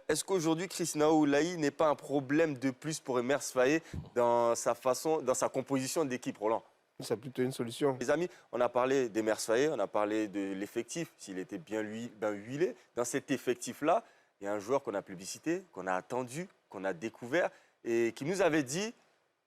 Est-ce qu'aujourd'hui, Christina Oulaï n'est pas un problème de plus pour Emer Faé dans sa composition d'équipe, Roland? C'est plutôt une solution. Les amis, on a parlé d'Emer Faé, on a parlé de l'effectif, s'il était bien huilé. Dans cet effectif-là, il y a un joueur qu'on a publicité, qu'on a attendu, qu'on a découvert et qui nous avait dit,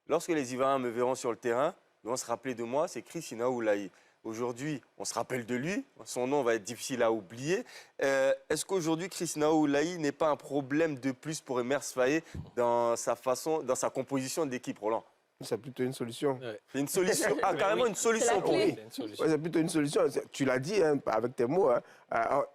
lorsque les Ivoiriens me verront sur le terrain, ils vont se rappeler de moi, c'est Christina Oulaï. Aujourd'hui, on se rappelle de lui, son nom va être difficile à oublier. Est-ce qu'aujourd'hui, Christina Oulaï n'est pas un problème de plus pour Emer Faé dans sa composition d'équipe, Roland? C'est plutôt une solution. Ouais. C'est une solution, carrément une solution pour clé. lui. C'est une solution. Ouais, c'est plutôt une solution. Tu l'as dit hein, avec tes mots. Hein.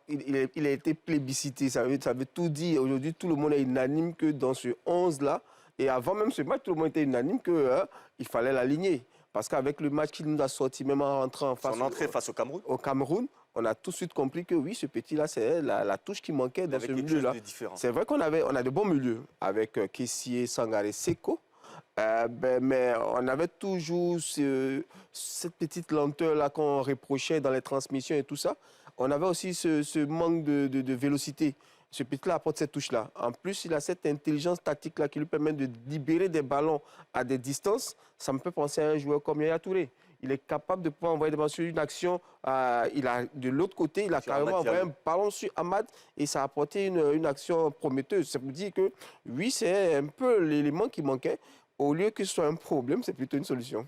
Il a été plébiscité. Ça veut tout dire. Aujourd'hui, tout le monde est unanime que dans ce 11-là, et avant même ce match, tout le monde était unanime qu'il fallait l'aligner. Parce qu'avec le match qu'il nous a sorti, même en rentrant en face, Son entrée face au Cameroun, on a tout de suite compris que oui, ce petit-là, c'est la touche qui manquait dans ce milieu-là. C'est vrai on a de bons milieux avec Kessié, Sangaré, Seko. Mais on avait toujours cette petite lenteur-là qu'on reprochait dans les transmissions et tout ça. On avait aussi ce manque de vélocité. Ce petit-là apporte cette touche-là. En plus, il a cette intelligence tactique-là qui lui permet de libérer des ballons à des distances. Ça me fait penser à un joueur comme Yaya Touré. Il est capable de pouvoir envoyer des ballons sur une action. De l'autre côté, il a carrément envoyé un ballon sur Ahmad et ça a apporté une action prometteuse. Ça veut dire que, oui, c'est un peu l'élément qui manquait. Au lieu que ce soit un problème, c'est plutôt une solution.